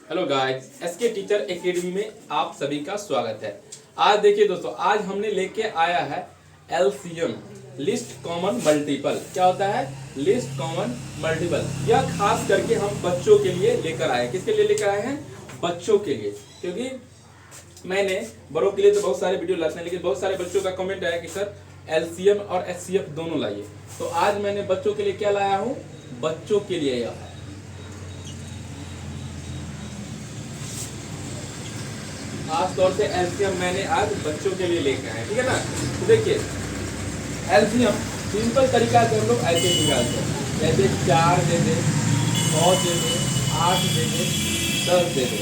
Hello guys, SK teacher academy में आप सभी का स्वागत है। आज देखिए दोस्तों, आज हमने लेके आया है एलसीएम, लिस्ट कॉमन मल्टीपल। क्या होता है लिस्ट कॉमन मल्टीपल? यह खास करके हम बच्चों के लिए लेकर आए। किसके लिए लेकर आए हैं? बच्चों के लिए। क्योंकि मैंने बड़ों के लिए तो बहुत सारे वीडियो लाते हैं, लेकिन बहुत सारे बच्चों का कमेंट आया कि सर एलसीएम और एचसीएफ दोनों लाइए। तो आज मैंने बच्चों के लिए क्या लाया हूँ? बच्चों के लिए यह खास तौर से एलसीएम मैंने आज बच्चों के लिए लेकर आए, ठीक है ना। तो देखिए, एलसीएम सिंपल तरीका से हम लोग ऐसे निकालते हैं, जैसे 4 दे दे, 100 दे दे, 8 दे दे, 10 दे दे,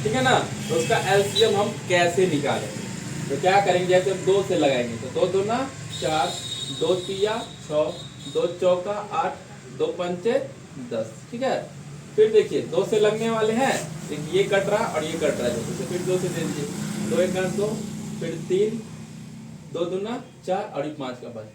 ठीक है ना। तो उसका एलसीएम हम कैसे निकालेंगे? तो क्या करेंगे, जैसे हम 2 से लगाएंगे तो 2 दूना 4, 2 तिया 6, 2 चौका 8, 2 पंचे 10, ठीक है। फिर देखिए 2 से लगने वाले हैं, ये कट रहा और ये कट रहा है, तो फिर 2 से दे दीजिए, 2 1 2, फिर 3, 2 दूना 4 और 5 का 5।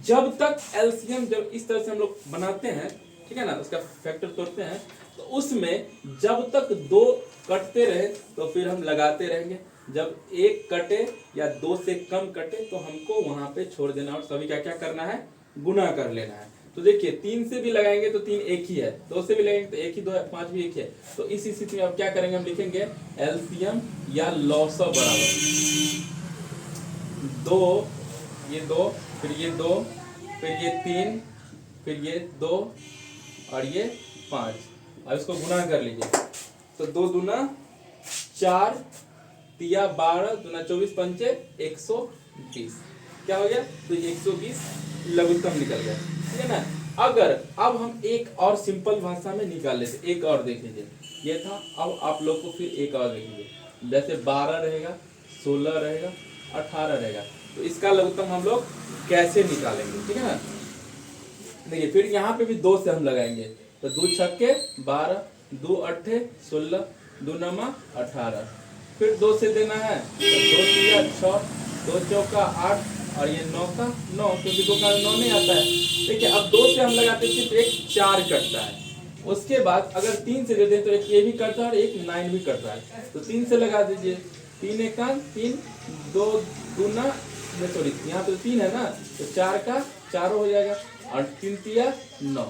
जब तक एलसीएम जब इस तरह से हम लोग बनाते हैं, ठीक है ना, उसका फैक्टर तोड़ते हैं, तो उसमें जब तक 2 कटते रहे तो फिर हम लगाते रहेंगे। जब 1 कटे या 2 से कम कटे तो हमको वहां पे छोड़ देना और सभी का क्या करना है? गुना कर लेना है। तो देखिए 3 से भी लगाएंगे तो 3 एक ही है, 2 से भी लगाएंगे तो 1 ही 2 है, 5 भी एक ही है। तो इस स्थिति में अब क्या करेंगे, हम लिखेंगे एलसीएम या लॉसव बराबर 2, ये 2, फिर ये 2, फिर ये 3, फिर ये 2 और ये 5। अब इसको गुना कर लीजिए, तो 2 दूना 4, तिया 12, दूना 24, पंचे 120। क्या हो गया? तो 120 लघुत्तम निकल गया, ठीक है ना। अगर अब हम एक और सिंपल भाषा में निकाल लेते, एक और देख लीजिए, ये था। अब आप लोग को फिर एक और देख लीजिए, जैसे 12 रहेगा, 16 रहेगा, 18 रहेगा। तो इसका लघुत्तम हम लोग कैसे निकालेंगे, ठीक है ना। देखिए फिर यहाँ पे भी 2 से हम लगाएंगे, तो 2 छक्के 12, 2 अट्ठे 16, 2 नमा 18। फिर 2 से देना है, तो 2 तिया 6, 2 चौका 8 और ये 9 का 9, क्योंकि 2 का 9 नहीं आता है। देखिए अब 2 से हम लगाते हैं, सिर्फ एक 4 कटता है। उसके बाद अगर 3 से दे दें तो एक ये भी कटता है और एक 9 भी कट रहा है। तो 3 से लगा दीजिए, 3 एक 3, 2 दूना, सॉरी यहाँ पे 3 है ना, तो 4 का 4 हो जाएगा और 3 तिया 9।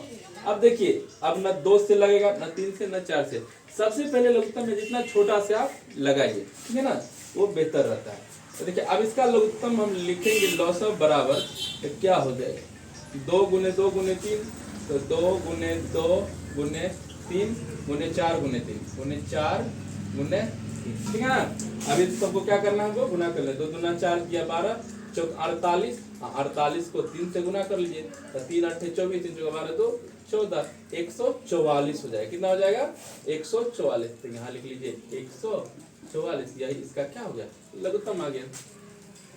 अब देखिए, अब न 2 से लगेगा, न 3 से, न 4 से। सबसे पहले लघुत्तम में जितना छोटा से आप लगाइए, ठीक है ना, वो बेहतर रहता है। तो देखिए अब इसका लघुत्तम हम लिखेंगे लॉसव बराबर, तो क्या हो जाएगा? 2 गुने 2 गुने 3, तो 2 गुने 2 गुने 3 गुने 4 गुने 3 गुने 4 गुने 3, ठीक है ना। अब इस सबको क्या करना है? गुना कर ले। 2 दूना 4 किया 12, 48, 48 को 3 से गुना कर लीजिए, तो 3 अट्ठे 24, 3 12 2 14, 144 हो जाएगा। कितना हो जाएगा? 144। तो यहाँ लिख लीजिए 144, यही इसका क्या हो गया? लघुत्तम आ गया।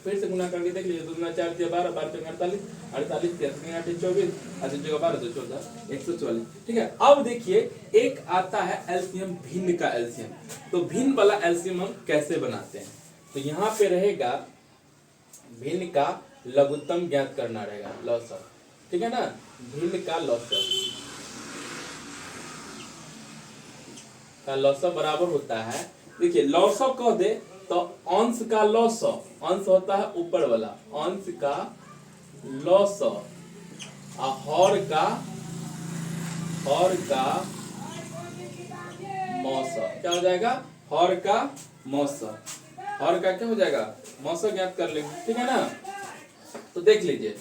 फिर से गुना करके देख लीजिए, 2 दूना 4 किया 12, 12 चौके 48, 48 किया 3 8 24, 8 जगह 12 तो 14, 144, ठीक है। अब देखिए एक आता है एलसीएम, भिन्न का एलसीएम। तो भिन्न वाला एलसीएम हम कैसे बनाते हैं? तो यहाँ पे रहेगा भिन्न का लघुत्तम ज्ञात करना रहेगा, लॉसव, ठीक है ना। भिन्न का लॉसव बराबर होता है, देखिए लॉसव कह दे तो अंश का लॉसव, अंश होता है ऊपर वाला, अंश का लॉसव और हर का मौसव। क्या हो जाएगा? हर का मौसव, हर का क्या हो जाएगा? मौसव ज्ञात कर लेंगे, ठीक है ना। तो देख लीजिए,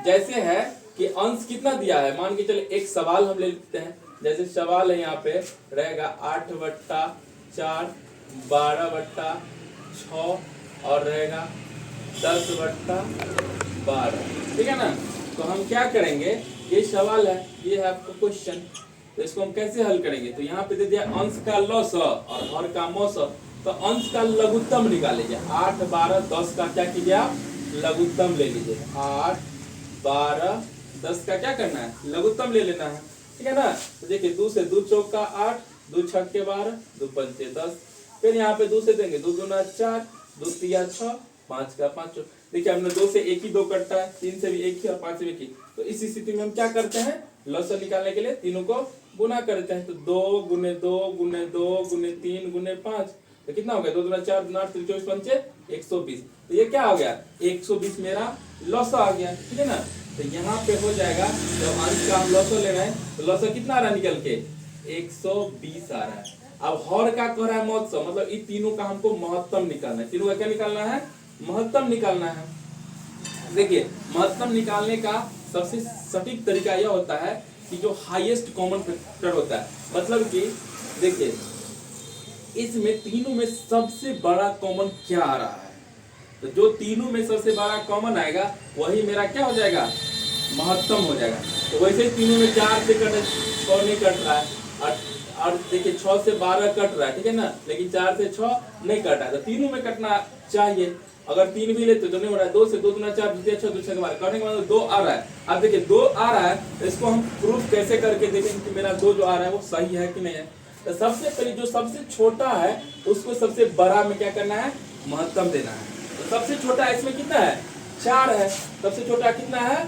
जैसे है कि अंश कितना दिया है, मान के चले एक सवाल हम ले लेते हैं। जैसे सवाल है यहाँ पे रहेगा 8/4, 12/6 और रहेगा 10/12, ठीक है ना। तो हम क्या करेंगे, ये सवाल है, ये है आपका क्वेश्चन, तो इसको हम कैसे हल करेंगे? तो यहाँ पे दे दिया अंश का लॉसव और हर का मौसव, तो अंश का लघुत्तम निकाल लीजिए। 8 12 10 का क्या कीजिए आप? लघुत्तम ले लीजिए। 8 12 10 का क्या करना है? लघुत्तम ले लेना है, ठीक है ना। तो देखिए 2 से 2 चौका 8, 2 छक्के 12, 2 पंचे 10। फिर यहाँ पे 2 से देंगे, 2 दूना 4, 2 तिया 6, 5 का 5। देखिए हमने 2 से एक ही 2 कटता है, 3 से भी एक ही और 5 से भी एक ही। तो इस स्थिति में हम क्या करते हैं? लॉसव निकालने के लिए तीनों को गुना करते हैं तो 2 गुने 2 गुने 2 गुने 3 गुने 5, तो कितना हो गया 2 दूना 4 दूना 8 24 पंचे 120। तो ये क्या हो गया 120 मेरा लॉस आ गया, ठीक है ना। तो यहाँ पे हो जाएगा जब अंश का हम लॉस ले रहे हैं तो लॉस कितना आ रहा है निकल के 120 आ रहा है। अब हर का कह रहा है महोत्सव, मतलब इन तीनों का हमको महत्तम निकालना है। तीनों का क्या निकालना है, महत्तम निकालना है। देखिए महत्तम निकालने का सबसे सटीक तरीका यह होता है कि जो हाईएस्ट कॉमन फैक्टर होता है, मतलब कि देखिए इसमें तीनों में सबसे बड़ा कॉमन क्या आ रहा है, तो जो तीनों में सबसे बड़ा कॉमन आएगा वही मेरा क्या हो जाएगा, महत्तम हो जाएगा। तो वैसे ही तीनों में 4 से कट 6 नहीं कट रहा है, और देखिए 6 से 12 कट रहा है, ठीक है ना, लेकिन 4 से 6 नहीं कट रहा है, तो तीनों में कटना चाहिए। अगर 3 भी लेते तो नहीं हो रहा है, 2 से 2 दूना 4 दूसरे 6 दूसरे के बाद कटने के बाद 2 आ रहा है। अब देखिए 2 आ रहा है तो इसको हम प्रूफ कैसे करके देखेंगे कि मेरा 2 जो आ रहा है वो सही है कि नहीं है। तो सबसे पहले जो सबसे छोटा है उसको सबसे बड़ा में क्या करना है, महत्तम देना है। तो सबसे छोटा इसमें कितना है, 4 है। सबसे छोटा कितना है,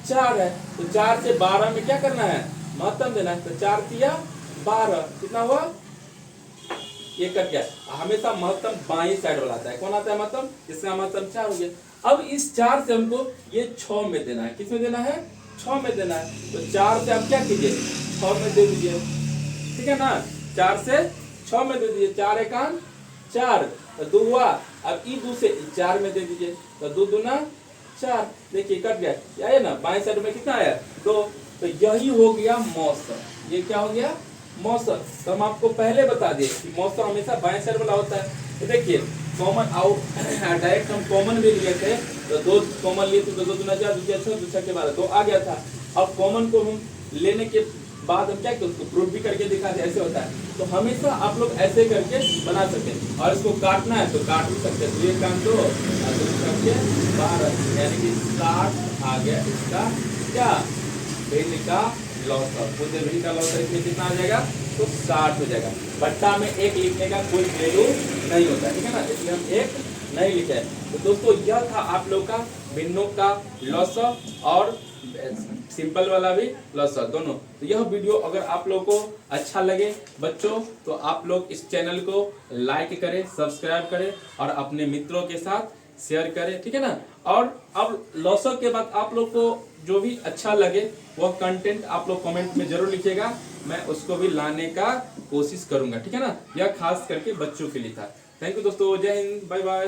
4 है। तो 4 से 12 में क्या करना है, महत्तम देना है। तो 4 तिया 12, कितना हुआ, ये कट गया। हमेशा महत्तम बाएं साइड वाला आता है, कौन आता है महत्तम, इसका महत्तम 4 हो गया। अब इस 4 से हमको ये 6 में देना है, किस में देना है, 6 में देना है। तो 4 से आप क्या कीजिए, 6 में दे दीजिए, ठीक है ना, 4 से 6 में दे दीजिए, 4 एकान 4, तो 2 हुआ। अब ई 2 से 4 में दे दीजिए, तो 2 दूना 4, देखिए कट गया, क्या है ना, बाएं साइड में कितना आया 2। तो यही हो गया मौसम, ये क्या हो गया मौसम। तो हम आपको पहले बता दिए कि मौसम हमेशा बाएं साइड वाला होता है। तो देखिए कॉमन आउट डायरेक्ट हम कॉमन भी लिए थे, तो 2 कॉमन लिए थे तो 2 दूना 4 दूसरे 6 दूसरे के 12, 2 आ गया था। अब कॉमन को हम लेने के बाद हम क्या करते, उसको प्रूफ भी करके दिखा दे, ऐसे होता है। तो हमेशा आप लोग ऐसे करके बना सकते हैं, और इसको काटना है तो काट भी सकते हैं। तो ये काम 2 और 2 करके 12, यानी कि 60 आ गया इसका क्या, भिन्न का लॉस। पूरे भिन्न का लॉस इसमें कितना आ जाएगा, तो 60 हो जाएगा। बट्टा में 1 लिखने का कोई वैल्यू नहीं होता, ठीक है ना, इसलिए हम 1 नहीं लिखे। तो दोस्तों यह था आप लोग का भिन्नों का लॉस और सिंपल वाला भी लॉस दोनों। तो यह वीडियो अगर आप लोग को अच्छा लगे बच्चों, तो आप लोग इस चैनल को लाइक करें, सब्सक्राइब करें और अपने मित्रों के साथ शेयर करें, ठीक है ना। और अब लॉसों के बाद आप लोग को जो भी अच्छा लगे वह कंटेंट आप लोग कमेंट में जरूर लिखिएगा, मैं उसको भी लाने का कोशिश करूंगा, ठीक है ना। यह खास करके बच्चों के लिए था। थैंक यू दोस्तों, जय हिंद, बाय बाय।